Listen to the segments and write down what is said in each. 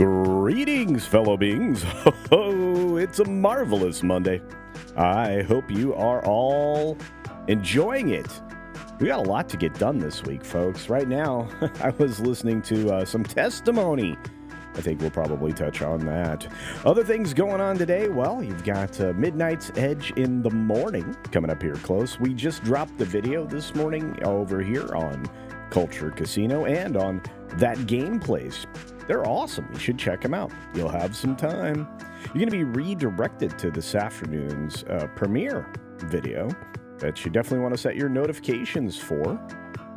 Greetings, fellow beings. Oh, it's a marvelous Monday. I hope you are all enjoying it. We got a lot to get done this week, folks. Right now, I was listening to some testimony. I think we'll probably touch on that. Other things going on today, well, you've got Midnight's Edge in the morning coming up here close. We just dropped the video this morning over here on Culture Casino and on That Game Place. They're awesome. You should check them out. You'll have some time. You're going to be redirected to this afternoon's premiere video that you definitely want to set your notifications for.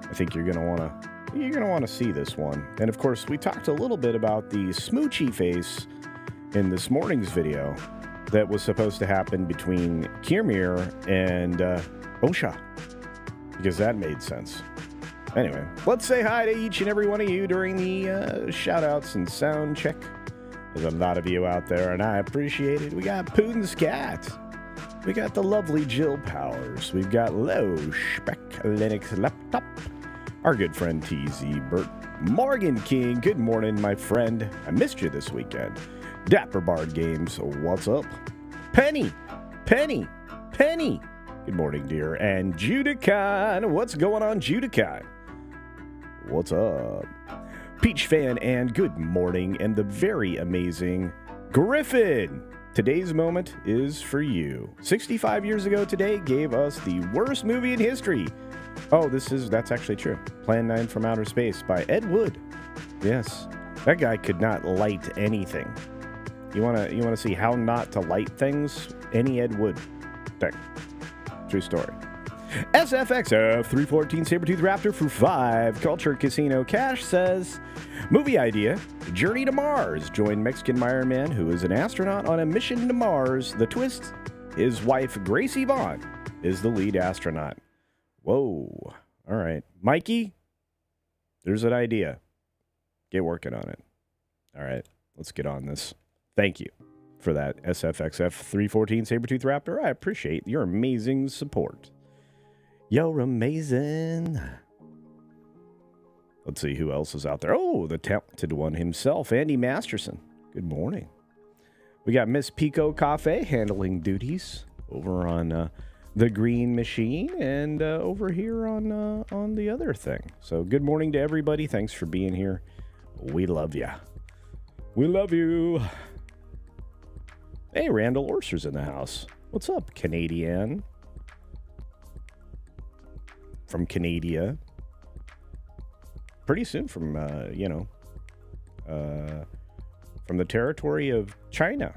I think you're going to want to see this one. And of course, we talked a little bit about the smoochy face in this morning's video that was supposed to happen between Kirmir and Osha, because that made sense. Anyway, let's say hi to each and every one of you during the shout-outs and sound check. There's a lot of you out there, and I appreciate it. We got Putin's Cat. We got the lovely Jill Powers. We've got Low Spec Linux Laptop. Our good friend TZ Burt. Morgan King, good morning, my friend. I missed you this weekend. Dapper Bard Games, what's up? Penny. Good morning, dear. And Judicon, what's going on, Judicon? What's up? Peach Fan, and good morning, and the very amazing Griffin. Today's moment is for you. 65 years ago today gave us the worst movie in history. Oh, that's actually true. Plan 9 from Outer Space by Ed Wood. Yes, that guy could not light anything. You wanna see how not to light things? Any Ed Wood thing. True story. SFXF 314 Sabretooth Raptor for 5. Culture Casino Cash says, movie idea, Journey to Mars. Join Mexican Iron Man, who is an astronaut on a mission to Mars. The twist, his wife Gracie Vaughn is the lead astronaut. Whoa. All right. Mikey, there's an idea. Get working on it. All right. Let's get on this. Thank you for that, SFXF 314 Sabretooth Raptor. I appreciate your amazing support. You're amazing. Let's see who else is out there. Oh, the talented one himself, Andy Masterson. Good morning. We got Miss Pico Cafe handling duties over on the green machine and over here on the other thing. So good morning to everybody. Thanks for being here. We love ya. We love you. Hey, Randall Orser's in the house. What's up, Canadian? From Canada. Pretty soon from, from the territory of China.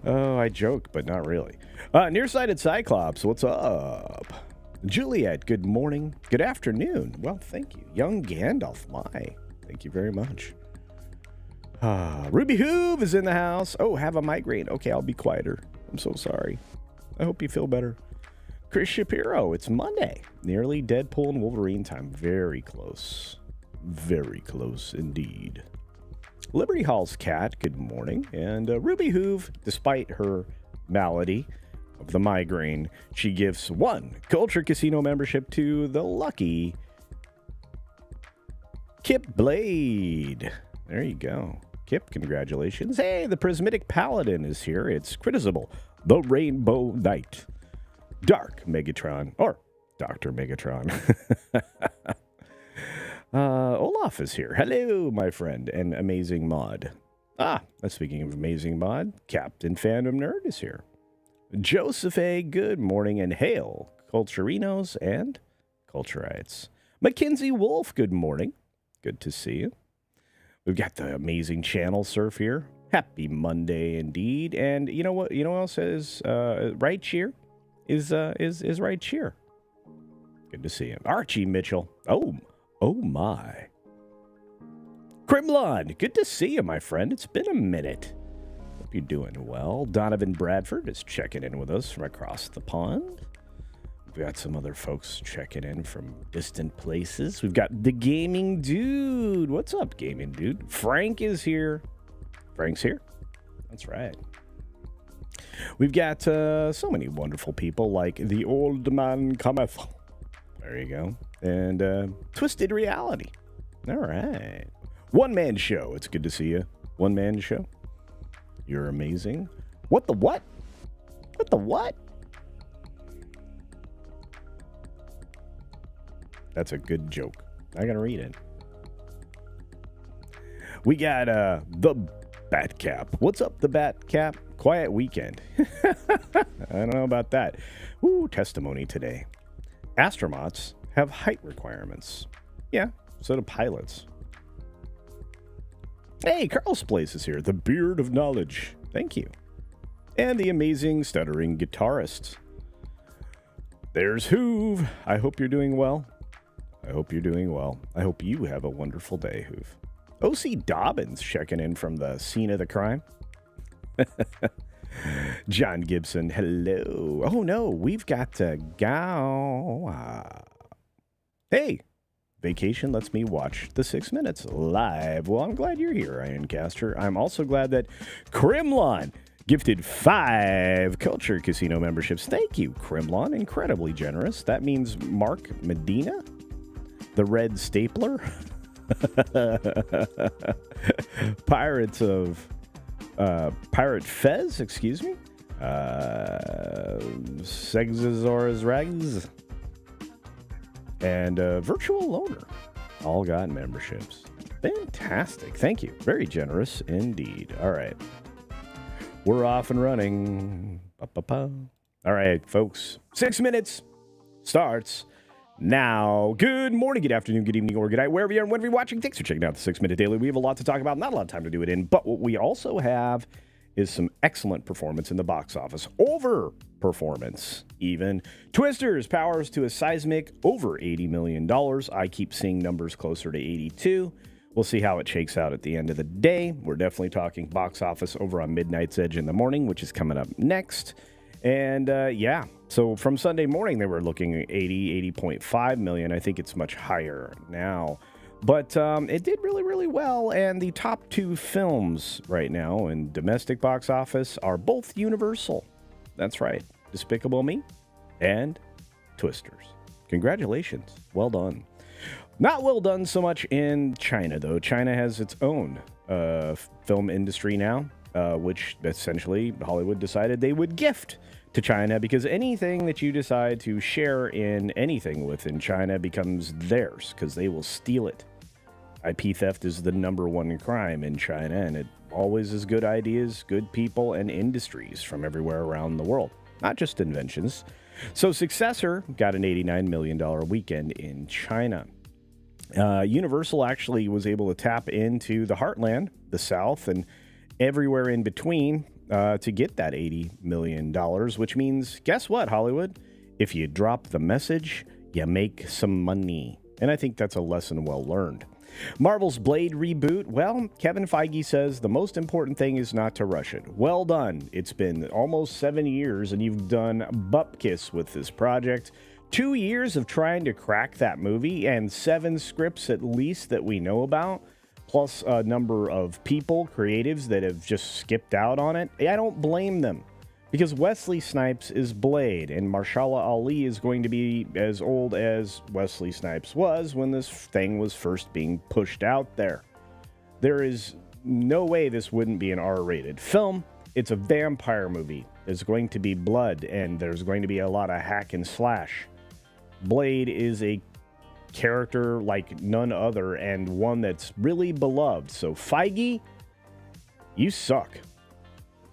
Oh, I joke, but not really. Nearsighted Cyclops, what's up? Juliet, good morning. Good afternoon. Well, thank you. Young Gandalf, thank you very much. Ruby Hoove is in the house. Oh, have a migraine. Okay, I'll be quieter. I'm so sorry. I hope you feel better. Chris Shapiro, it's Monday. Nearly Deadpool and Wolverine time. Very close. Very close indeed. Liberty Hall's cat, good morning. And Ruby Hoove, despite her malady of the migraine, she gives 1 Culture Casino membership to the lucky Kip Blade. There you go. Kip, congratulations. Hey, the Prismatic Paladin is here. It's Critisible, the Rainbow Knight. Dark Megatron, or Dr. Megatron. Olaf is here. Hello, my friend, and Amazing Mod. Speaking of Amazing Mod, Captain Fandom Nerd is here. Joseph A., good morning, and hail, Culturinos and Culturites. Mackenzie Wolf, good morning. Good to see you. We've got the amazing Channel Surf here. Happy Monday indeed. And you know what? You know what else is right cheer? Is right cheer. Good to see him. Archie Mitchell. Oh my. Crimlon, good to see you, my friend. It's been a minute. Hope you're doing well. Donovan Bradford is checking in with us from across the pond. We've got some other folks checking in from distant places. We've got the Gaming Dude. What's up, Gaming Dude? Frank is here. Frank's here. That's right. We've got so many wonderful people like the Old Man Cometh. There you go. And Twisted Reality. All right. One Man Show. It's good to see you. One Man Show. You're amazing. What the what? What the what? That's a good joke. I gotta read it. We got the Bat Cap. What's up, the Bat Cap? Quiet weekend. I don't know about that. Ooh, testimony today. Astronauts have height requirements. Yeah, so do pilots. Hey, Carl's Place is here. The Beard of Knowledge. Thank you. And the amazing stuttering guitarist. There's Hoove. I hope you're doing well. I hope you're doing well. I hope you have a wonderful day, Hoove. O.C. Dobbins checking in from the scene of the crime. John Gibson, hello. Oh, no, we've got to go. Hey, vacation lets me watch the 6 Minutes live. Well, I'm glad you're here, Ironcaster. I'm also glad that Crimlon gifted 5 Culture Casino memberships. Thank you, Crimlon. Incredibly generous. That means Mark Medina, the Red Stapler, Pirate Fez, excuse me, Segzazora's Rags, and Virtual Loner all got memberships. Fantastic. Thank you. Very generous indeed. All right. We're off and running. All right, folks. 6 Minutes starts now. Good morning, good afternoon, good evening, or good night, wherever you are and whenever you're watching. Thanks for checking out the 6 Minute Daily. We have a lot to talk about, not a lot of time to do it in, but what we also have is some excellent performance in the box office. Over performance, even. Twisters powers to a seismic over $80 million. I keep seeing numbers closer to 82. We'll see how it shakes out at the end of the day. We're definitely talking box office over on Midnight's Edge in the morning, which is coming up next. And yeah, so from Sunday morning, they were looking at 80.5 million. I think it's much higher now. But it did really, really well. And the top 2 films right now in domestic box office are both Universal. That's right. Despicable Me and Twisters. Congratulations. Well done. Not well done so much in China, though. China has its own film industry now, which essentially Hollywood decided they would gift to China, because anything that you decide to share in anything within China becomes theirs, because they will steal it. IP theft is the #1 crime in China, and it always is good ideas, good people, and industries from everywhere around the world, not just inventions. So Successor got an $89 million weekend in China. Universal actually was able to tap into the Heartland, the South, and everywhere in between to get that $80 million, which means, guess what, Hollywood? If you drop the message, you make some money. And I think that's a lesson well learned. Marvel's Blade reboot. Well, Kevin Feige says the most important thing is not to rush it. Well done. It's been almost 7 years, and you've done bupkis with this project. 2 years of trying to crack that movie, and 7 scripts at least that we know about, plus a number of people, creatives, that have just skipped out on it. I don't blame them, because Wesley Snipes is Blade, and Mahershala Ali is going to be as old as Wesley Snipes was when this thing was first being pushed out there. There is no way this wouldn't be an R-rated film. It's a vampire movie. There's going to be blood, and there's going to be a lot of hack and slash. Blade is a character like none other, and one that's really beloved. So Feige, you suck.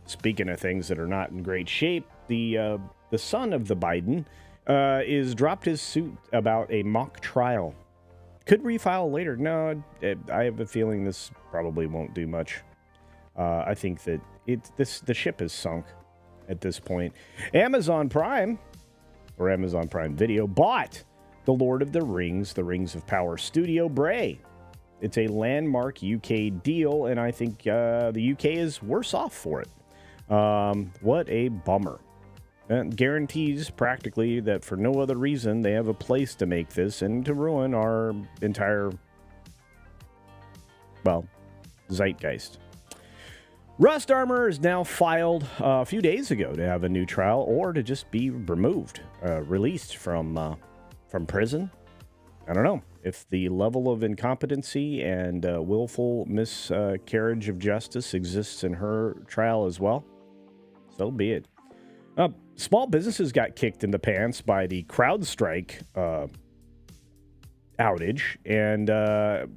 Speaking of things that are not in great shape, the son of the Biden is dropped his suit about a mock trial. Could refile later. No, I have a feeling this probably won't do much. I think that the ship is sunk at this point. Amazon Prime, or Amazon Prime Video, bought the Lord of the Rings of Power studio, Bray. It's a landmark UK deal, and I think the UK is worse off for it. What a bummer. That guarantees practically that for no other reason they have a place to make this and to ruin our entire, zeitgeist. Rust Armor is now filed a few days ago to have a new trial or to just be removed, released from prison. I don't know if the level of incompetency and willful miscarriage of justice exists in her trial as well. So be it. Small businesses got kicked in the pants by the Crowdstrike outage, and a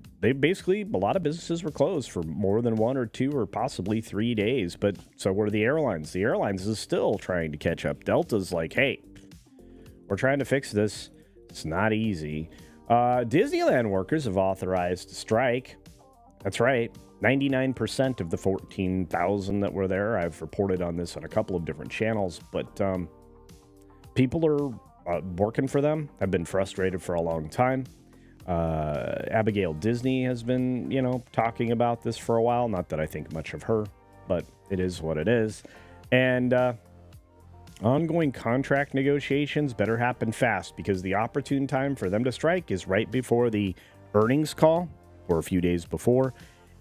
lot of businesses were closed for more than 1 or 2 or possibly 3 days. But so were the airlines. The airlines is still trying to catch up. Delta's like, hey, we're trying to fix this. It's not easy. Disneyland workers have authorized a strike. That's right. 99% of the 14,000 that were there. I've reported on this on a couple of different channels, but people are working for them. Have been frustrated for a long time. Abigail Disney has been, talking about this for a while. Not that I think much of her, but it is what it is. And ongoing contract negotiations better happen fast, because the opportune time for them to strike is right before the earnings call, or a few days before.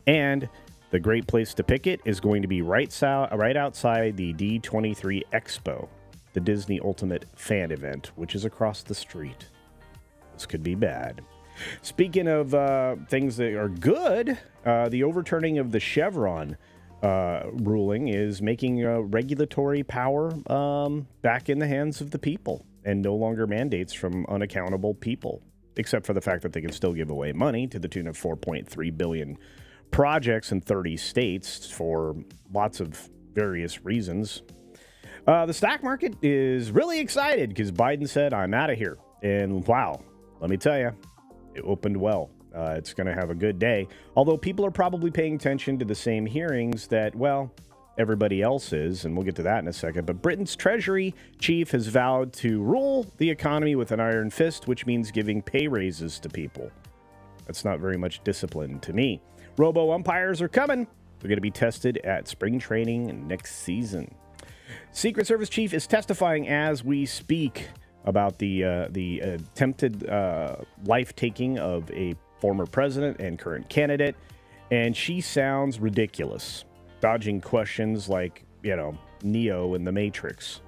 And the great place to pick it is going to be right outside the D23 Expo, the Disney Ultimate Fan event, which is across the street. This could be bad. Speaking of things that are good, the overturning of the Chevron ruling is making regulatory power back in the hands of the people, and no longer mandates from unaccountable people, except for the fact that they can still give away money to the tune of $4.3 billion projects in 30 states for lots of various reasons. The stock market is really excited because Biden said, I'm out of here. And wow, let me tell you, it opened well. It's going to have a good day. Although people are probably paying attention to the same hearings that, well, everybody else is, and we'll get to that in a second. But Britain's Treasury chief has vowed to rule the economy with an iron fist, which means giving pay raises to people. That's not very much discipline to me. Robo umpires are coming. They're going to be tested at spring training next season. Secret Service chief is testifying as we speak about the attempted life-taking of a former president and current candidate, and she sounds ridiculous, dodging questions like, Neo in the Matrix.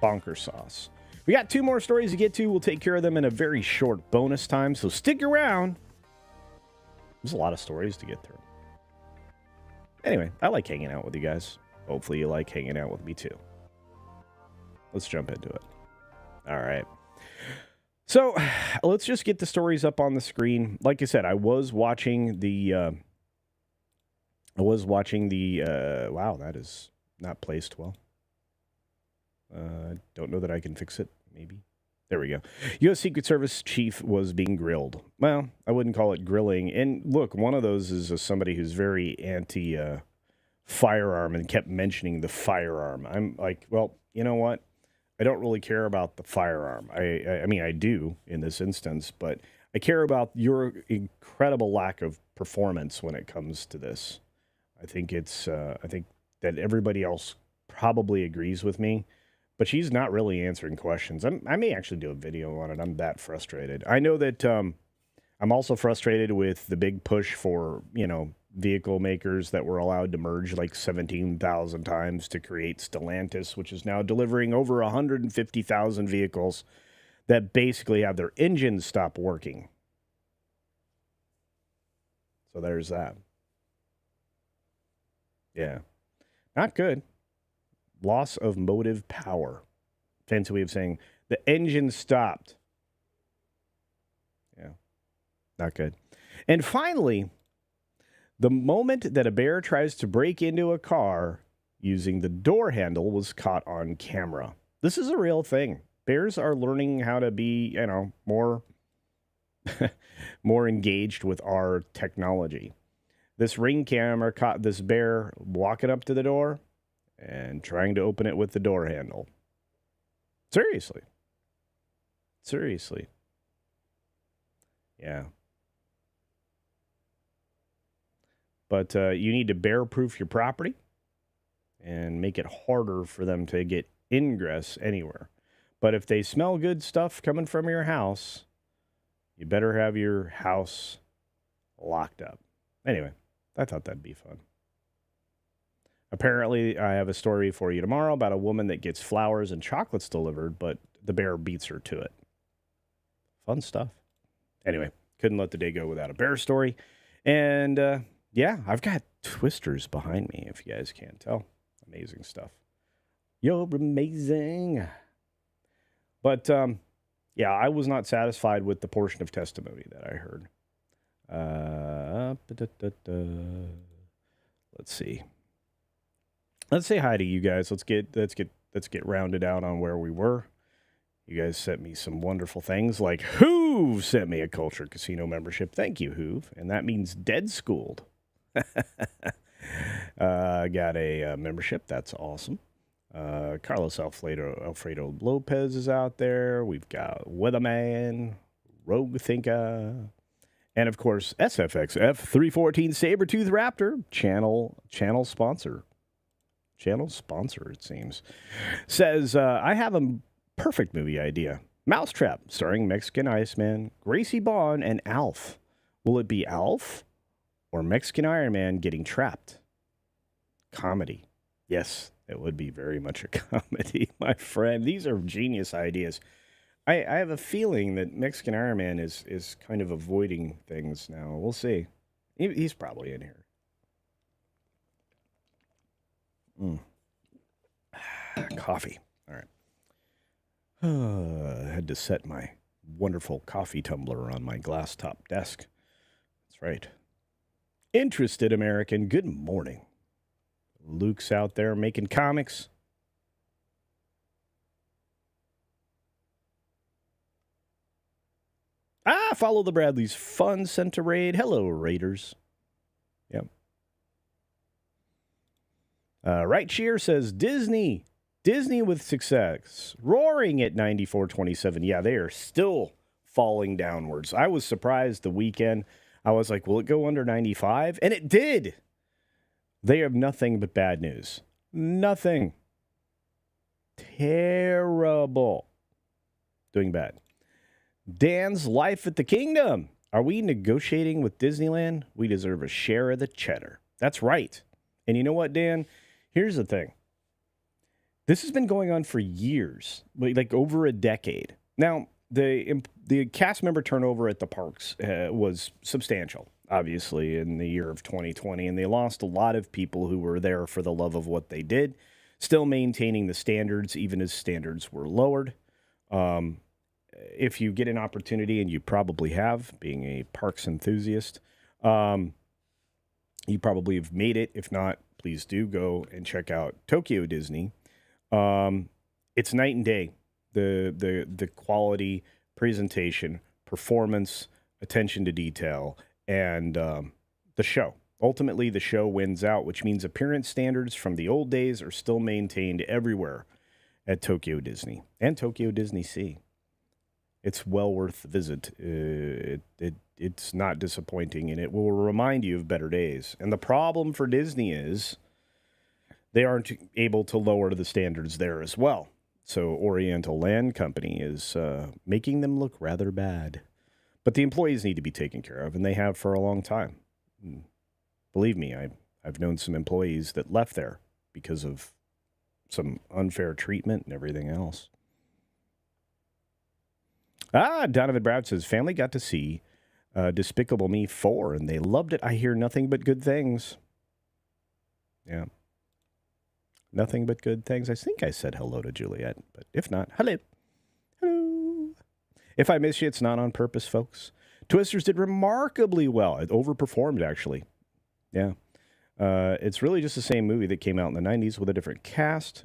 Bonker sauce. We got 2 more stories to get to. We'll take care of them in a very short bonus time, so stick around. There's a lot of stories to get through. Anyway, I like hanging out with you guys. Hopefully you like hanging out with me too. Let's jump into it. All right. So let's just get the stories up on the screen. Like I said, I was watching the wow, that is not placed well. Don't know that I can fix it. Maybe. There we go. U.S. Secret Service chief was being grilled. Well, I wouldn't call it grilling. And look, one of those is somebody who's very anti-firearm and kept mentioning the firearm. I'm like, well, you know what? I don't really care about the firearm. I mean, I do in this instance, but I care about your incredible lack of performance when it comes to this. I think that everybody else probably agrees with me. But she's not really answering questions. I may actually do a video on it. I'm that frustrated. I know that I'm also frustrated with the big push for, vehicle makers that were allowed to merge like 17,000 times to create Stellantis, which is now delivering over 150,000 vehicles that basically have their engines stop working. So there's that. Yeah. Not good. Loss of motive power. Fancy way of saying the engine stopped. Yeah. Not good. And finally, the moment that a bear tries to break into a car using the door handle was caught on camera. This is a real thing. Bears are learning how to be, more more engaged with our technology. This Ring camera caught this bear walking up to the door and trying to open it with the door handle. Seriously. Yeah. But you need to bear-proof your property and make it harder for them to get ingress anywhere. But if they smell good stuff coming from your house, you better have your house locked up. Anyway, I thought that'd be fun. Apparently, I have a story for you tomorrow about a woman that gets flowers and chocolates delivered, but the bear beats her to it. Fun stuff. Anyway, couldn't let the day go without a bear story. And yeah, I've got twisters behind me, if you guys can't tell. Amazing stuff. You're amazing. But yeah, I was not satisfied with the portion of testimony that I heard. Let's see. Let's say hi to you guys. Let's get rounded out on where we were. You guys sent me some wonderful things, like Hoove sent me a Culture Casino membership. Thank you, Hoove. And that means dead schooled. Got a membership. That's awesome. Carlos Alfredo Lopez is out there. We've got Weatherman, Rogue Thinker, and of course SFX F314 Sabertooth Raptor, channel sponsor. Channel sponsor, it seems. Says, I have a perfect movie idea. Mousetrap, starring Mexican Iceman, Gracie Bond, and Alf. Will it be Alf or Mexican Iron Man getting trapped? Comedy. Yes, it would be very much a comedy, my friend. These are genius ideas. I have a feeling that Mexican Iron Man is kind of avoiding things now. We'll see. He's probably in here. Coffee. All right. I had to set my wonderful coffee tumbler on my glass top desk. That's right. Interested American, good morning. Luke's out there making comics. Follow the Bradleys. Fun sent to raid. Hello, Raiders. Yep. Right Cheer says Disney with success, roaring at 94.27. Yeah, they are still falling downwards. I was surprised the weekend. I was like, will it go under 95? And it did. They have nothing but bad news. Nothing. Terrible. Doing bad. Dan's Life at the Kingdom. Are we negotiating with Disneyland? We deserve a share of the cheddar. That's right. And you know what, Dan? Here's the thing. This has been going on for years, like over a decade. Now, the cast member turnover at the parks was substantial, obviously, in the year of 2020, and they lost a lot of people who were there for the love of what they did, still maintaining the standards, even as standards were lowered. If you get an opportunity, and you probably have, being a parks enthusiast, you probably have made it. If not, please do go and check out Tokyo Disney. It's night and day. The quality, presentation, performance, attention to detail, and the show. Ultimately, the show wins out, which means appearance standards from the old days are still maintained everywhere at Tokyo Disney and Tokyo Disney Sea. It's well worth the visit. It's not disappointing, and it will remind you of better days. And the problem for Disney is they aren't able to lower the standards there as well. So Oriental Land Company is making them look rather bad. But the employees need to be taken care of, and they have for a long time. Believe me, I've known some employees that left there because of some unfair treatment and everything else. Donovan Brown says, family got to see Despicable Me 4, and they loved it. I hear nothing but good things. Yeah. Nothing but good things. I think I said hello to Juliet, but if not, hello. Hello. If I miss you, it's not on purpose, folks. Twisters did remarkably well. It overperformed, actually. Yeah. It's really just the same movie that came out in the 90s with a different cast.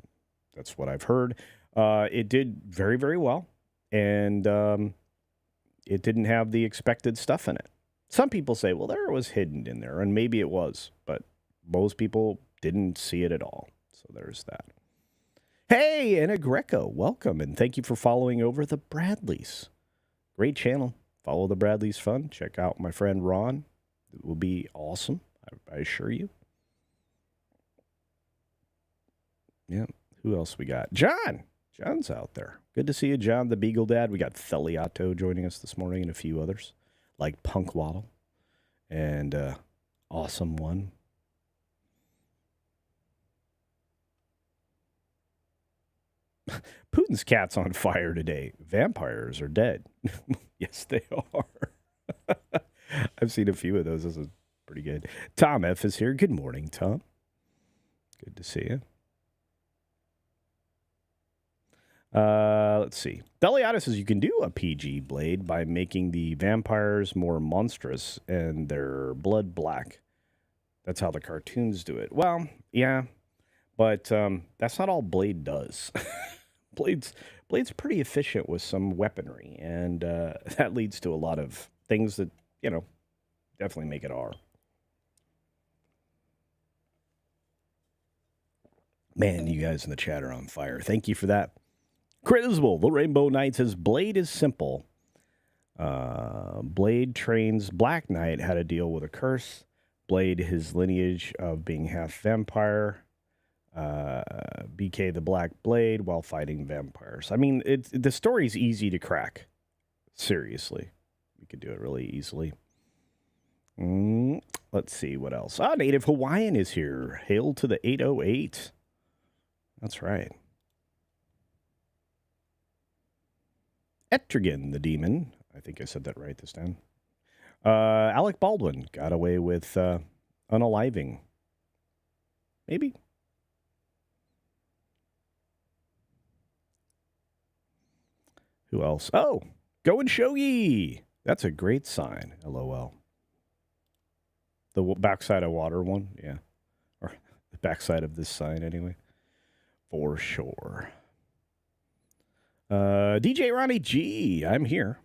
That's what I've heard. It did very, very well. And it didn't have the expected stuff in it. Some people say, well, there was hidden in there, and maybe it was, but most people didn't see it at all. So there's that. Hey, Anna Greco, welcome, and thank you for following over the Bradleys. Great channel. Follow the Bradleys Fun. Check out my friend Ron. It will be awesome, I assure you. Yeah, who else we got? John. John's out there. Good to see you, John, the Beagle Dad. We got Theliato joining us this morning and a few others, like Punk Waddle and Awesome One. Putin's cat's on fire today. Vampires are dead. Yes, they are. I've seen a few of those. This is pretty good. Tom F is here. Good morning, Tom. Good to see you. Let's see. Deliata says you can do a PG blade by making the vampires more monstrous and their blood black. That's how the cartoons do it. Well, yeah, but that's not all Blade does. Blade's pretty efficient with some weaponry, and that leads to a lot of things that, definitely make it R. Man, you guys in the chat are on fire. Thank you for that. Criswell, the Rainbow Knight says, Blade is simple. Blade trains Black Knight how to deal with a curse. Blade, his lineage of being half vampire. BK the Black Blade while fighting vampires. I mean, the story's easy to crack. Seriously. We could do it really easily. Let's see what else. Native Hawaiian is here. Hail to the 808. That's right. Etrigan the Demon. I think I said that right this time. Alec Baldwin got away with unaliving. Maybe. Who else? Oh, Go and Shogi. That's a great sign. LOL. The backside of water one? Yeah. Or the backside of this sign, anyway. For sure. DJ Ronnie G. I'm here,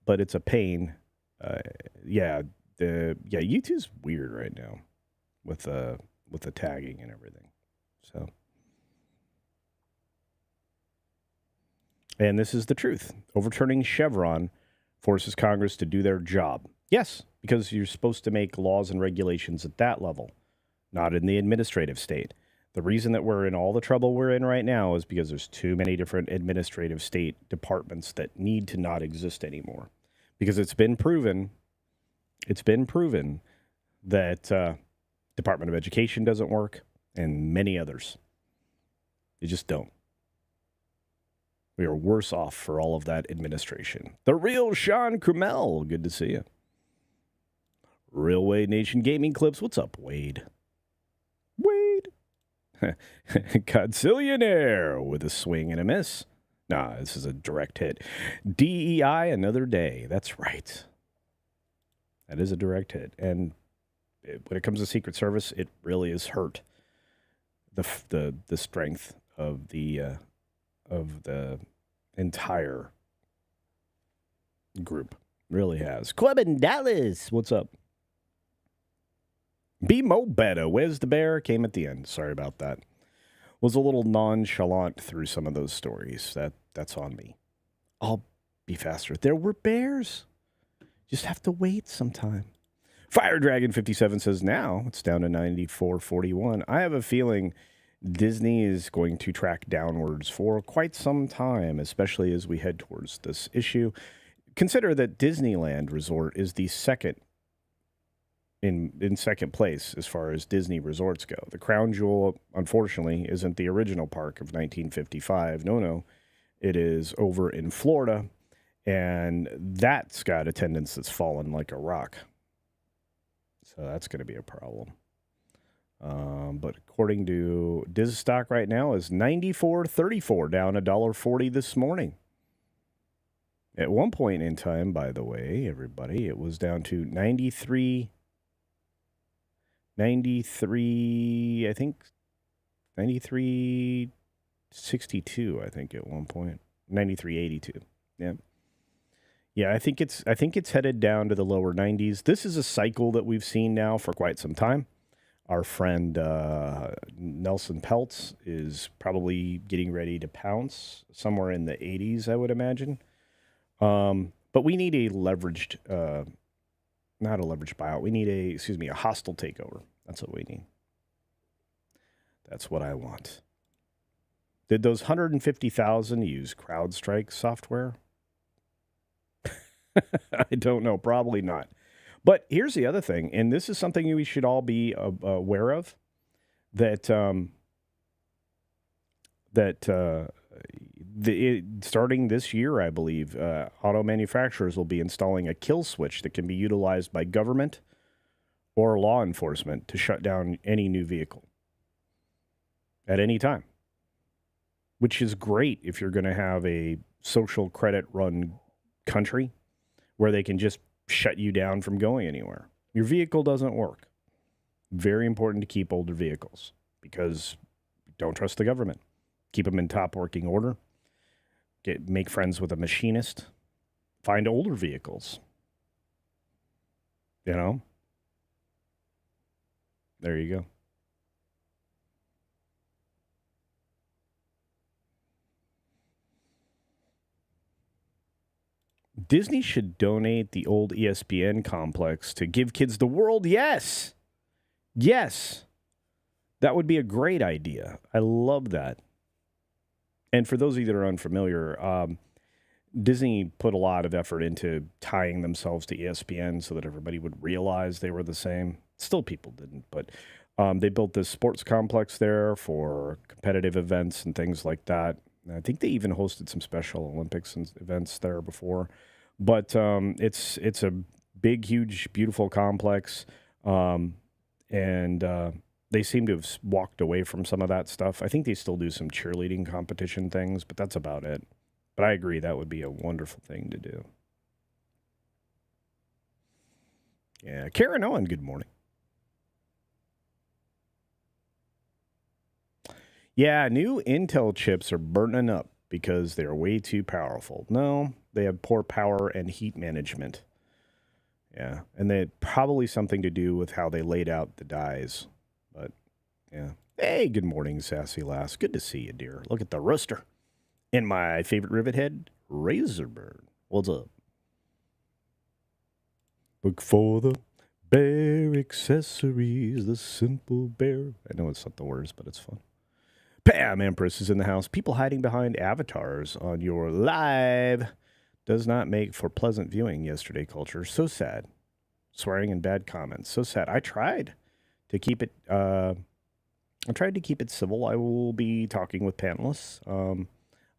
but it's a pain. YouTube's weird right now with the tagging and everything. So, and this is the truth. Overturning Chevron forces Congress to do their job. Yes, because you're supposed to make laws and regulations at that level, not in the administrative state. The reason that we're in all the trouble we're in right now is because there's too many different administrative state departments that need to not exist anymore. Because it's been proven that Department of Education doesn't work and many others. They just don't. We are worse off for all of that administration. The real Sean Krumel. Good to see you. Railway Nation Gaming Clips. What's up, Wade? Godzillionaire with a swing and a miss. Nah, this is a direct hit. DEI, another day. That's right. That is a direct hit. And when it comes to Secret Service, it really has hurt the strength of the entire group. Really has. Quebin Dallas, what's up? Be Mo Better. Where's the bear? Came at the end. Sorry about that. Was a little nonchalant through some of those stories. That's on me. I'll be faster. There were bears. Just have to wait some time. Fire Dragon 57 says now it's down to 94.41. I have a feeling Disney is going to track downwards for quite some time, especially as we head towards this issue. Consider that Disneyland Resort is the second in second place as far as Disney resorts go. The Crown Jewel, unfortunately, isn't the original park of 1955. No. It is over in Florida, and that's got attendance that's fallen like a rock. So that's going to be a problem. But according to Diz stock right now is 94.34, down $1.40 this morning. At one point in time, by the way, everybody, it was down to 93, I think 93.62, I think at one point. 93.82. Yeah. Yeah, I think it's headed down to the lower 90s. This is a cycle that we've seen now for quite some time. Our friend Nelson Peltz is probably getting ready to pounce somewhere in the 80s, I would imagine. But we need a leveraged, not a leveraged buyout. We need a hostile takeover. That's what we need. That's what I want. Did those 150,000 use CrowdStrike software? I don't know. Probably not. But here's the other thing, and this is something we should all be aware of, that starting this year, I believe, auto manufacturers will be installing a kill switch that can be utilized by government or law enforcement to shut down any new vehicle at any time, which is great if you're going to have a social credit run country where they can just shut you down from going anywhere. Your vehicle doesn't work. Very important to keep older vehicles because you don't trust the government. Keep them in top working order. Make friends with a machinist. Find older vehicles. You know? There you go. Disney should donate the old ESPN complex to Give Kids the World. Yes. Yes. That would be a great idea. I love that. And for those of you that are unfamiliar, Disney put a lot of effort into tying themselves to ESPN so that everybody would realize they were the same. Still, people didn't, but they built this sports complex there for competitive events and things like that. I think they even hosted some Special Olympics and events there before. But it's a big, huge, beautiful complex, and they seem to have walked away from some of that stuff. I think they still do some cheerleading competition things, but that's about it. But I agree, that would be a wonderful thing to do. Yeah, Karen Owen, good morning. Yeah, new Intel chips are burning up because they're way too powerful. No, they have poor power and heat management. Yeah, and they had probably something to do with how they laid out the dies. But, yeah. Hey, good morning, Sassy Lass. Good to see you, dear. Look at the rooster. And my favorite rivet head, Razorbird. What's up? Look for the bear accessories, the simple bear. I know it's not the words, but it's fun. Pam Empress is in the house. People hiding behind avatars on your live does not make for pleasant viewing yesterday, culture. So sad. Swearing and bad comments. So sad. I tried to keep it civil. I will be talking with panelists.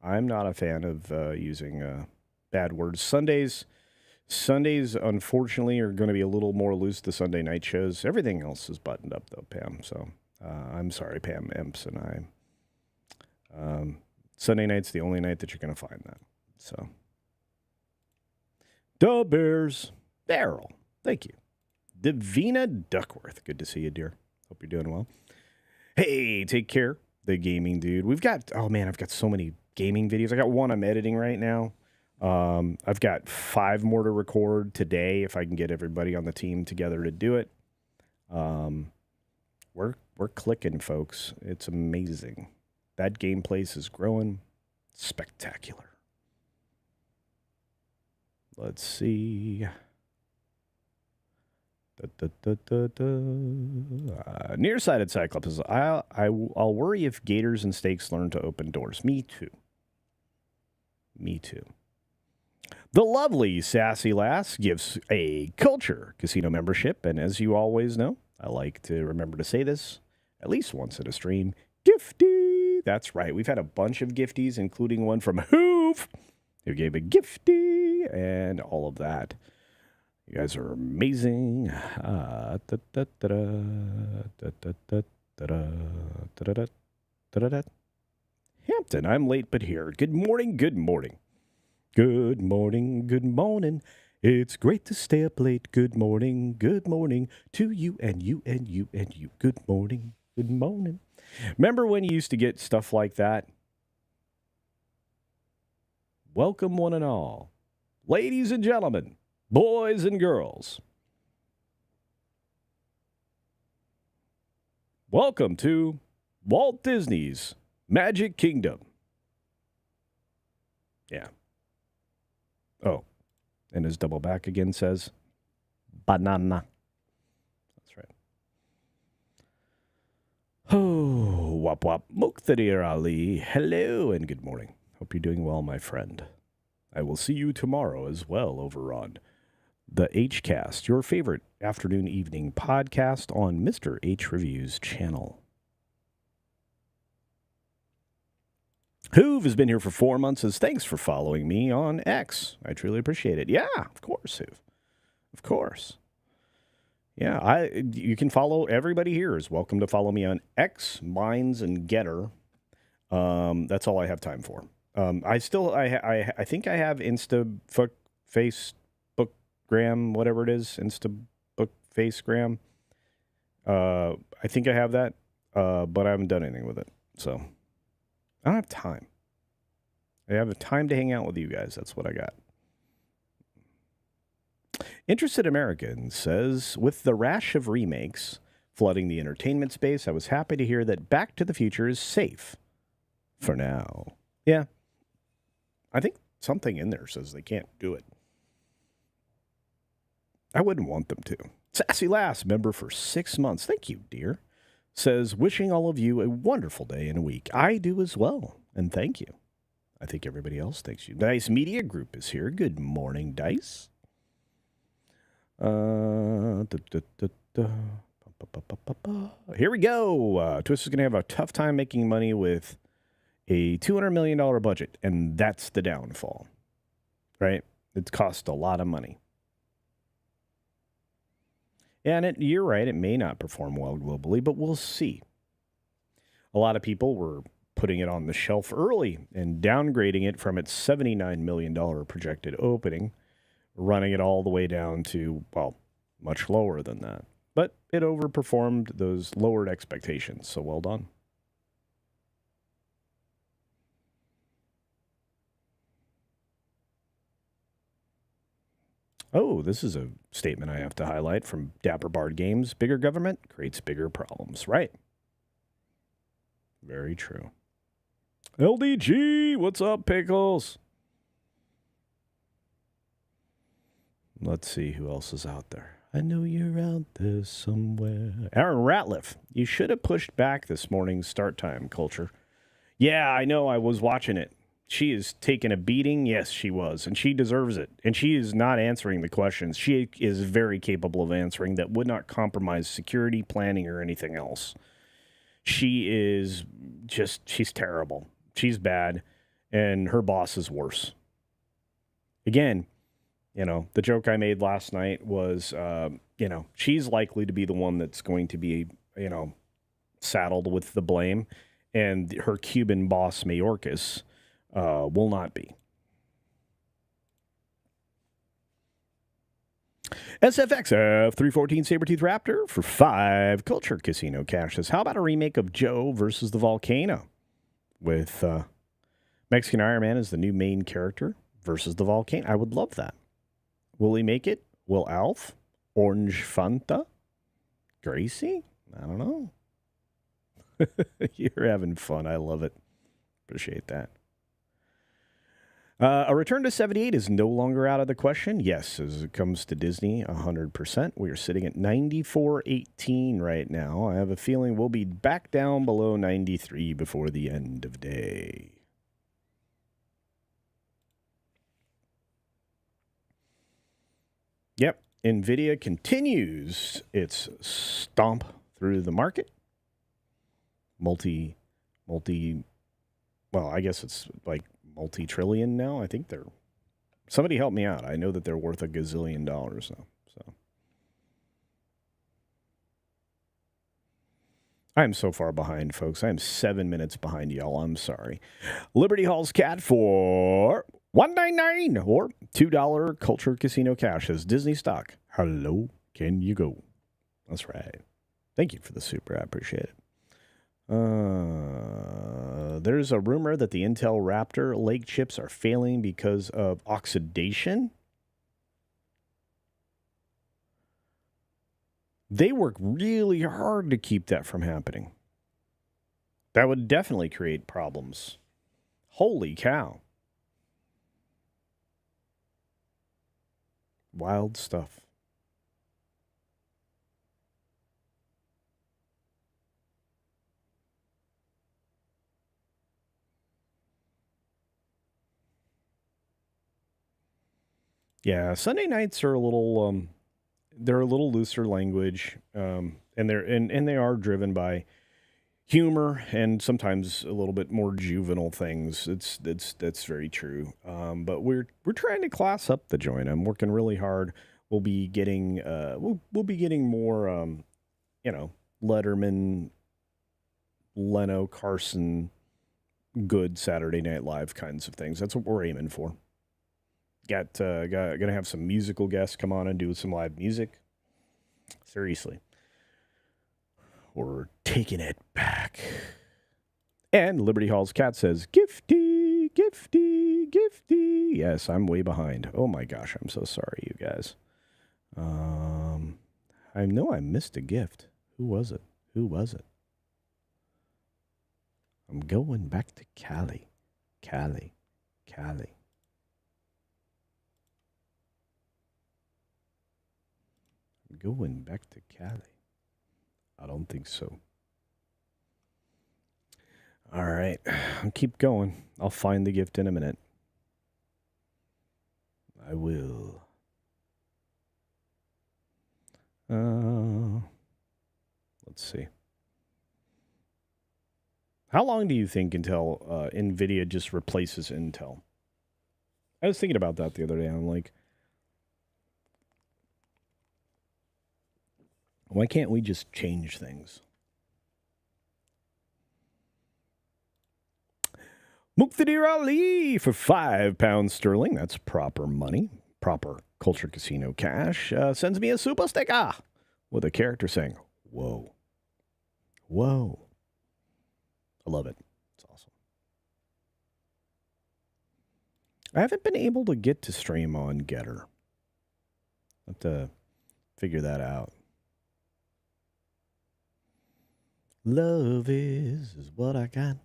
I'm not a fan of using bad words. Sundays, unfortunately, are going to be a little more loose, the Sunday night shows. Everything else is buttoned up, though, Pam. So I'm sorry, Pam Emps and I. Sunday night's the only night that you're going to find that. So, Da Bears, Daryl, thank you. Davina Duckworth, good to see you, dear. Hope you're doing well. Hey, take care, the gaming dude. I've got so many gaming videos. I got one I'm editing right now. I've got 5 more to record today if I can get everybody on the team together to do it. We're clicking, folks. It's amazing. That game place is growing spectacular. Let's see. Nearsighted Cyclops is, I'll worry if gators and snakes learn to open doors. Me too. The lovely Sassy Lass gives a Culture Casino membership, and as you always know, I like to remember to say this at least once in a stream. Gifty! That's right. We've had a bunch of gifties, including one from Hoof, who gave a gifty, and all of that. You guys are amazing. Hampton, I'm late but here. Good morning, good morning. Good morning, good morning. It's great to stay up late. Good morning to you and you and you and you. Good morning, good morning. Remember when you used to get stuff like that? Welcome one and all. Ladies and gentlemen, boys and girls. Welcome to Walt Disney's Magic Kingdom. Yeah. Oh, and his double back again says, banana. That's right. Oh, wop wop. Muqtadir Ali. Hello and good morning. Hope you're doing well, my friend. I will see you tomorrow as well over on the Hcast, your favorite afternoon evening podcast on Mr. H Reviews channel. Hoove has been here for 4 months. Says, thanks for following me on X. I truly appreciate it. Yeah, of course, Hoove. Of course. Yeah, you can follow everybody here is welcome to follow me on X, Minds, and Getter. That's all I have time for. I think I have Facebookgram, whatever it is, Instabook Facegram. I think I have that, but I haven't done anything with it. So I don't have time. I have time to hang out with you guys. That's what I got. Interested American says, with the rash of remakes flooding the entertainment space, I was happy to hear that Back to the Future is safe for now. Yeah. I think something in there says they can't do it. I wouldn't want them to. Sassy Lass, member for 6 months. Thank you, dear. Says, wishing all of you a wonderful day and a week. I do as well, and thank you. I think everybody else thanks you. Dice Media Group is here. Good morning, Dice. Here we go. Twist is going to have a tough time making money with a $200 million budget, and that's the downfall, right? It costs a lot of money. And you're right, it may not perform well globally, but we'll see. A lot of people were putting it on the shelf early and downgrading it from its $79 million projected opening, running it all the way down to, well, much lower than that. But it overperformed those lowered expectations, so well done. Oh, this is a statement I have to highlight from Dapper Bard Games. Bigger government creates bigger problems, right? Very true. LDG, what's up, Pickles? Let's see who else is out there. I know you're out there somewhere. Aaron Ratliff, you should have pushed back this morning's start time, Culture. Yeah, I know. I was watching it. She is taking a beating. Yes, she was. And she deserves it. And she is not answering the questions. She is very capable of answering that would not compromise security, planning, or anything else. She is just, she's terrible. She's bad. And her boss is worse. Again, you know, the joke I made last night was, you know, she's likely to be the one that's going to be, you know, saddled with the blame. And her Cuban boss, Mayorkas, will not be. SFX 314 Sabretooth Raptor for 5 Culture Casino Cash says, how about a remake of Joe versus the Volcano with Mexican Iron Man as the new main character versus the Volcano? I would love that. Will he make it? Will Alf? Orange Fanta? Gracie? I don't know. You're having fun. I love it. Appreciate that. A return to 78 is no longer out of the question. Yes, as it comes to Disney, 100%. We are sitting at 94.18 right now. I have a feeling we'll be back down below 93 before the end of day. Yep, NVIDIA continues its stomp through the market. Well, I guess it's like multi-trillion now. I think they're, somebody help me out. I know that they're worth $1 gazillion now. So I'm so far behind, folks. I am 7 minutes behind y'all. I'm sorry. Liberty Hall's Cat for $1.99 or $2 Culture Casino Cash as Disney stock. Hello, can you go? That's right. Thank you for the super. I appreciate it. There's a rumor that the Intel Raptor Lake chips are failing because of oxidation. They work really hard to keep that from happening. That would definitely create problems. Holy cow. Wild stuff. Yeah, Sunday nights are a little they're a little looser language, and they are driven by humor and sometimes a little bit more juvenile things. That's very true. But we're trying to class up the joint. I'm working really hard. We'll be getting we'll be getting more Letterman, Leno, Carson, good Saturday Night Live kinds of things. That's what we're aiming for. Gonna have some musical guests come on and do some live music. Seriously. We're taking it back. And Liberty Hall's cat says, gifty, gifty, gifty. Yes, I'm way behind. Oh my gosh, I'm so sorry, you guys. I know I missed a gift. Who was it? I'm going back to Cali. I'm going back to Cali. I don't think so. All right. I'll keep going. I'll find the gift in a minute. I will. Let's see. How long do you think until NVIDIA just replaces Intel? I was thinking about that the other day. I'm like, why can't we just change things? Muqtadir Ali for £5 sterling. That's proper money. Proper Culture Casino cash. Sends me a super sticker with a character saying, whoa. Whoa. I love it. It's awesome. I haven't been able to get to stream on Getter. I have to figure that out. Love is what I got.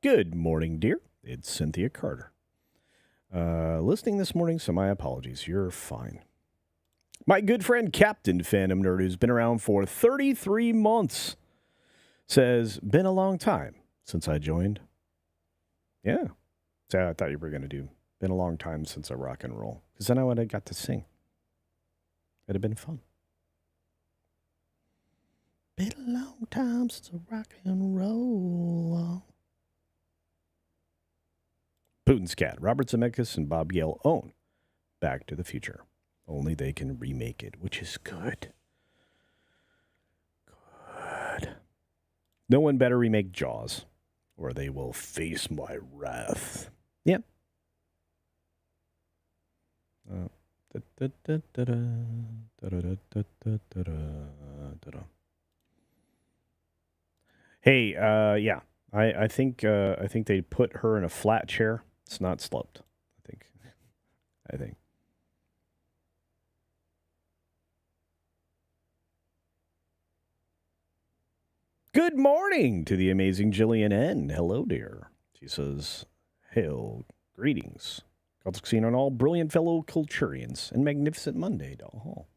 Good morning, dear. It's Cynthia Carter. Listening this morning, so my apologies. You're fine. My good friend Captain Phantom Nerd, who's been around for 33 months, says, been a long time since I joined. Yeah. So I thought you were going to do, been a long time since I rock and roll. Because then I would have got to sing. It'd have been fun. Been a long time since I rock and roll. Putin's Cat, Robert Zemeckis and Bob Gale own Back to the Future. Only they can remake it, which is good. Good. No one better remake Jaws, or they will face my wrath. Yep. Hey, yeah. I think they put her in a flat chair. It's not sloped. I think. Good morning to the amazing Jillian N. Hello, dear. She says, hail, greetings. Culture Casino and all brilliant fellow culturians, and magnificent Monday to all.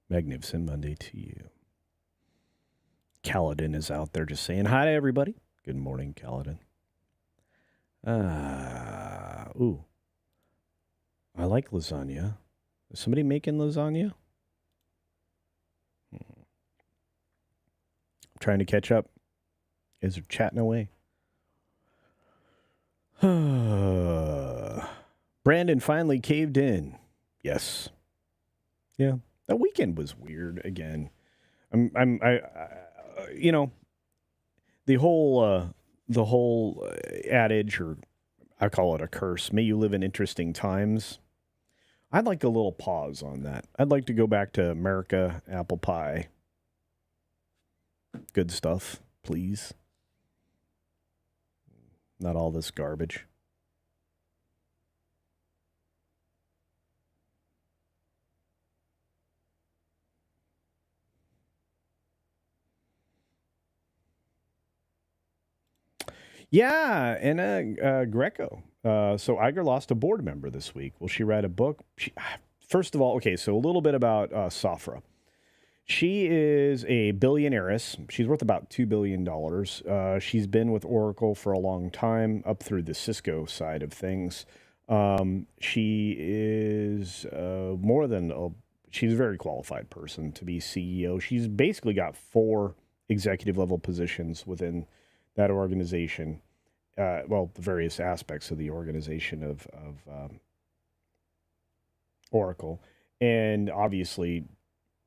Magnificent Monday to you. Kaladin is out there just saying hi to everybody. Good morning, Kaladin. Ooh. I like lasagna. Is somebody making lasagna? I'm trying to catch up. You guys are chatting away. Brandon finally caved in. Yes. Yeah. That weekend was weird again. You know, the whole adage, or I call it a curse, may you live in interesting times. I'd like a little pause on that. I'd like to go back to America, apple pie. Good stuff, please. Not all this garbage. Yeah, and Greco. So Iger lost a board member this week. Will she write a book? First of all, okay, so a little bit about Safra. She is a billionaireess. She's worth about $2 billion. She's been with Oracle for a long time, up through the Cisco side of things. She is she's a very qualified person to be CEO. She's basically got 4 executive level positions within that organization, the various aspects of the organization of Oracle, and obviously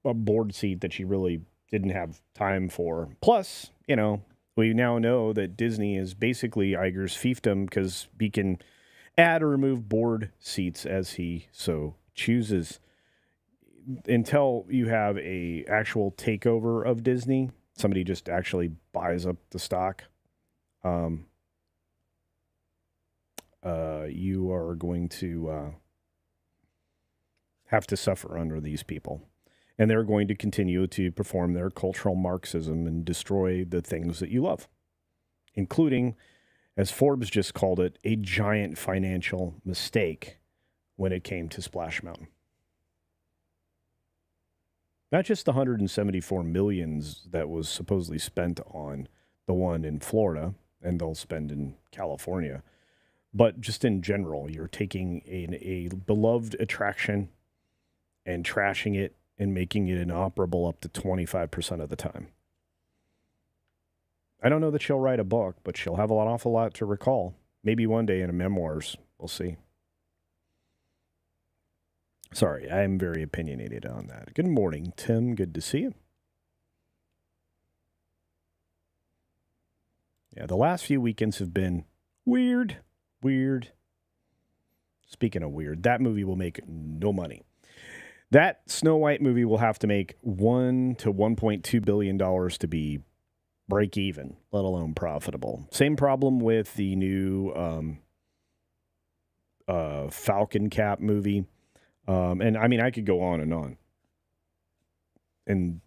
a board seat that she really didn't have time for. Plus, we now know that Disney is basically Iger's fiefdom because he can add or remove board seats as he so chooses. Until you have a actual takeover of Disney, somebody just actually buys up the stock, you are going to have to suffer under these people. And they're going to continue to perform their cultural Marxism and destroy the things that you love, including, as Forbes just called it, a giant financial mistake when it came to Splash Mountain. Not just the $174 million that was supposedly spent on the one in Florida, and they'll spend in California, but just in general, you're taking a beloved attraction and trashing it and making it inoperable up to 25% of the time. I don't know that she'll write a book, but she'll have an awful lot to recall. Maybe one day in a memoirs. We'll see. Sorry, I am very opinionated on that. Good morning, Tim. Good to see you. Yeah, the last few weekends have been weird. Speaking of weird, that movie will make no money. That Snow White movie will have to make $1 to $1.2 billion to be break even, let alone profitable. Same problem with the new Falcon Cap movie. And I mean, I could go on and on. And,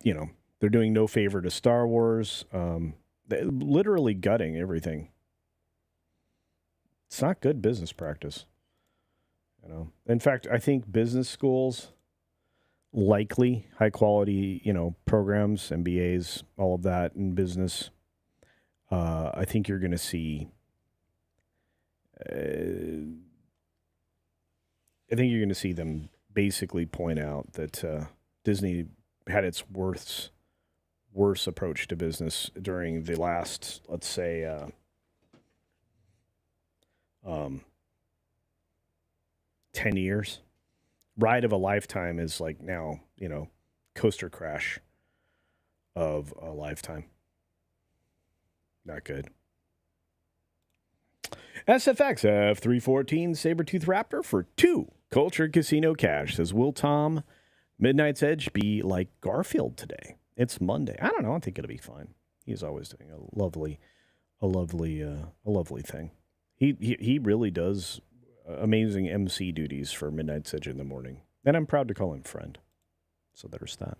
they're doing no favor to Star Wars. They're literally gutting everything. It's not good business practice. In fact, I think business schools, likely high quality, programs, MBAs, all of that in business. I think you're going to see. I think you're going to see them basically point out that Disney had its worst approach to business during the last, let's say, 10 years. Ride of a lifetime is like now, coaster crash of a lifetime. Not good. SFX F314 Sabertooth Raptor for 2 Culture Casino Cash. Says, will Tom Midnight's Edge be like Garfield today? It's Monday. I don't know. I think it'll be fine. He's always doing a lovely thing. He really does amazing MC duties for Midnight's Edge in the morning. And I'm proud to call him friend. So there's that.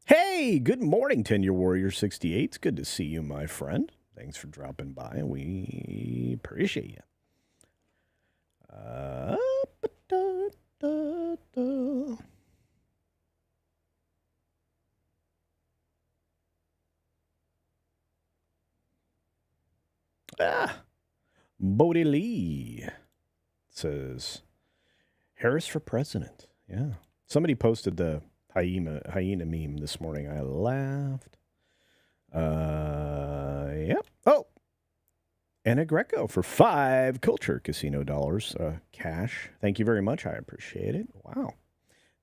Hey, good morning, 10-Year Warrior 68. It's good to see you, my friend. Thanks for dropping by. We appreciate you. Bodie Lee says, Harris for president. Yeah. Somebody posted the hyena meme this morning. I laughed. Yep. Oh. Anna Greco for 5 Culture Casino dollars cash. Thank you very much. I appreciate it. Wow.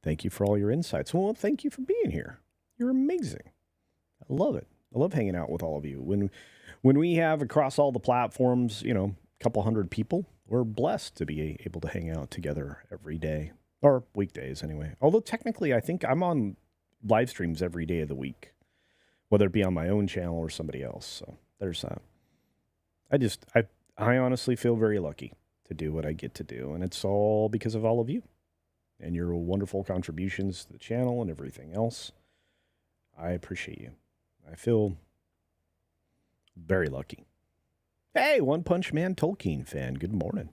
Thank you for all your insights. Well, thank you for being here. You're amazing. I love it. I love hanging out with all of you. When we have across all the platforms, a couple hundred people, we're blessed to be able to hang out together every day. Or weekdays, anyway. Although technically, I think I'm on live streams every day of the week, whether it be on my own channel or somebody else. So there's that. I honestly feel very lucky to do what I get to do, and it's all because of all of you and your wonderful contributions to the channel and everything else. I appreciate you. I feel very lucky. Hey, One Punch Man Tolkien fan, good morning.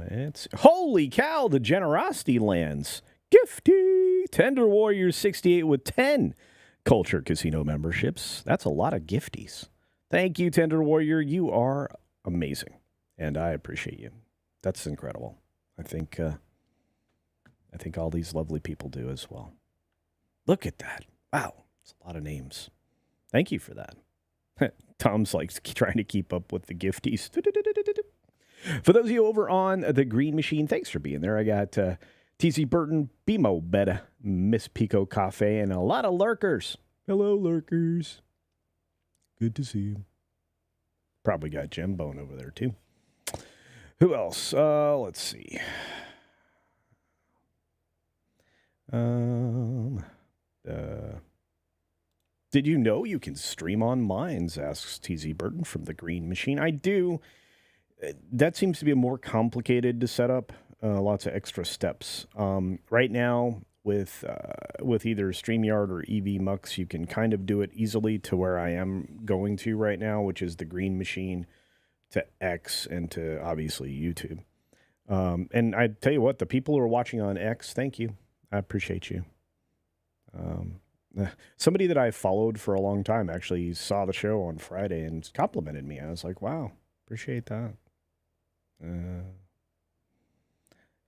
It's holy cow, the generosity lands. Gifty Tender Warrior 68 with 10 Culture Casino memberships. That's a lot of gifties. Thank you, Tender Warrior. You are amazing. And I appreciate you. That's incredible. I think all these lovely people do as well. Look at that. Wow. It's a lot of names. Thank you for that. Tom's like trying to keep up with the gifties. For those of you over on the Green Machine, thanks for being there. I got TC Burton, Bimo Betta, Miss Pico Cafe, and a lot of lurkers. Hello, lurkers. Good to see you. Probably got Jim Bone over there, too. Who else? Let's see. Did you know you can stream on Mines, asks TZ Burton from the Green Machine. I do. That seems to be more complicated to set up. Lots of extra steps. Right now, with either StreamYard or EVMux, you can kind of do it easily to where I am going to right now, which is the Green Machine to X and to, obviously, YouTube. And I tell you what, the people who are watching on X, thank you. I appreciate you. Somebody that I followed for a long time actually saw the show on Friday and complimented me. I was like, wow, appreciate that.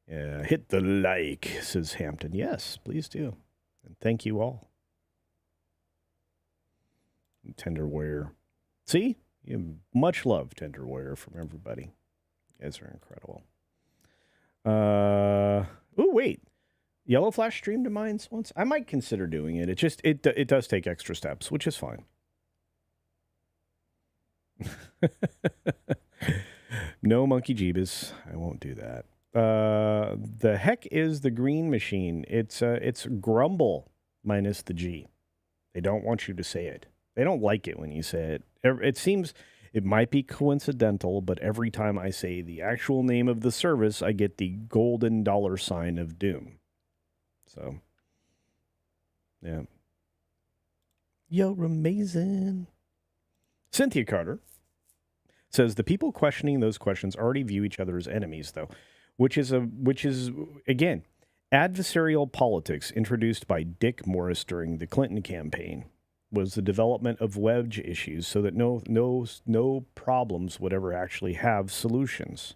Yeah, hit the like, says Hampton. Yes, please do. And thank you all. Tenderware. See? Much love, Tenderware, from everybody. You guys are incredible. Oh, wait. Yellow Flash streamed to Mines once. I might consider doing it. It does take extra steps, which is fine. No monkey jeebus. I won't do that. The heck is the Green Machine? It's grumble minus the G. They don't want you to say it. They don't like it when you say it. It seems it might be coincidental, but every time I say the actual name of the service, I get the golden $ of doom. So, yeah. You're amazing. Cynthia Carter says the people questioning those questions already view each other as enemies, though, which is again adversarial politics introduced by Dick Morris during the Clinton campaign. Was the development of wedge issues so that no problems would ever actually have solutions.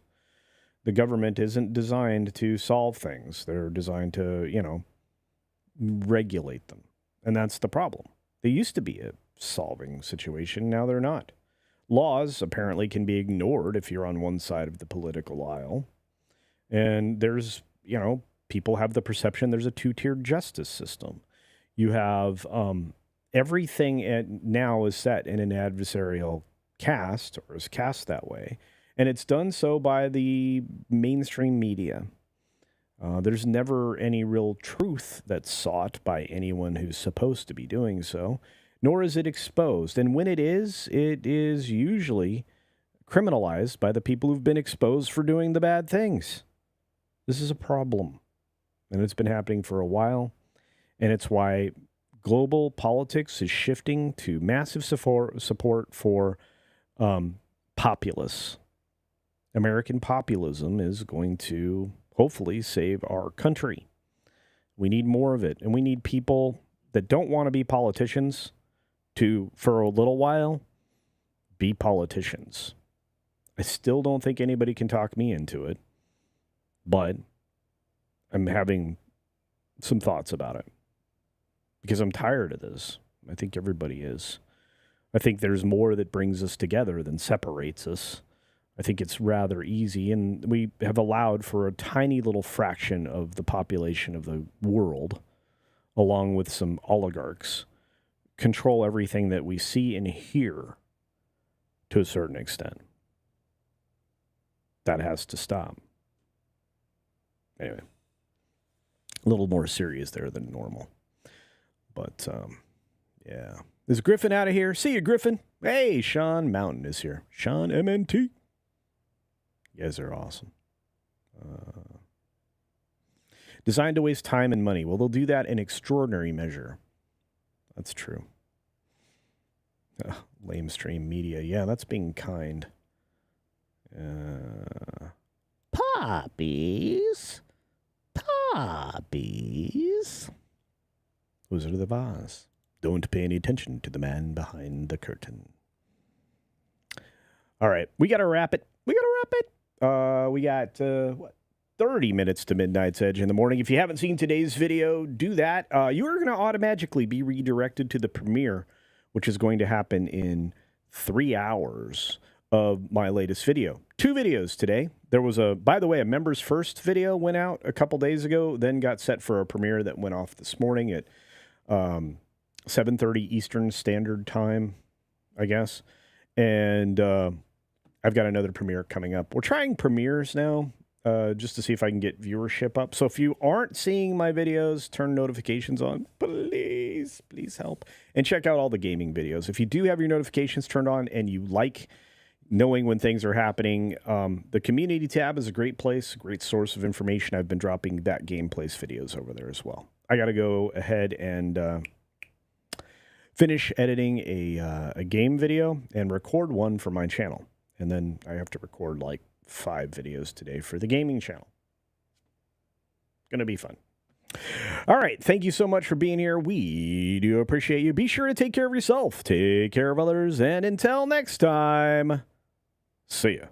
The government isn't designed to solve things. They're designed to, regulate them. And that's the problem. They used to be a solving situation. Now they're not. Laws apparently can be ignored if you're on one side of the political aisle. And there's, people have the perception there's a two-tiered justice system. You have everything now is set in an adversarial cast, or is cast that way. And it's done so by the mainstream media. There's never any real truth that's sought by anyone who's supposed to be doing so, nor is it exposed. And when it is usually criminalized by the people who've been exposed for doing the bad things. This is a problem. And it's been happening for a while. And it's why global politics is shifting to massive support for populists. American populism is going to hopefully save our country. We need more of it. And we need people that don't want to be politicians to, for a little while, be politicians. I still don't think anybody can talk me into it, but I'm having some thoughts about it because I'm tired of this. I think everybody is. I think there's more that brings us together than separates us. I think it's rather easy, and we have allowed for a tiny little fraction of the population of the world, along with some oligarchs, control everything that we see and hear to a certain extent. That has to stop. Anyway, a little more serious there than normal. But, yeah. Is Griffin out of here? See you, Griffin. Hey, Sean Mountain is here. Sean MNT. You guys are awesome. Designed to waste time and money. Well, they'll do that in extraordinary measure. That's true. Lame stream media. Yeah, that's being kind. Puppies. Puppies. Wizard of Oz. Don't pay any attention to the man behind the curtain. All right, we got to wrap it. we got to wrap it. We got, 30 minutes to Midnight's Edge in the morning. If you haven't seen today's video, do that. You are going to automatically be redirected to the premiere, which is going to happen in 3 hours of my latest video. 2 videos today. There was by the way, a members first video went out a couple days ago, then got set for a premiere that went off this morning at 7:30 Eastern Standard Time, I guess. And I've got another premiere coming up. We're trying premieres now, just to see if I can get viewership up. So if you aren't seeing my videos, turn notifications on. Please help. And check out all the gaming videos. If you do have your notifications turned on and you like knowing when things are happening, the community tab is a great place, a great source of information. I've been dropping that gameplays videos over there as well. I got to go ahead and finish editing a game video and record one for my channel. And then I have to record like 5 videos today for the gaming channel. Going to be fun. All right. Thank you so much for being here. We do appreciate you. Be sure to take care of yourself, take care of others, and until next time, see ya.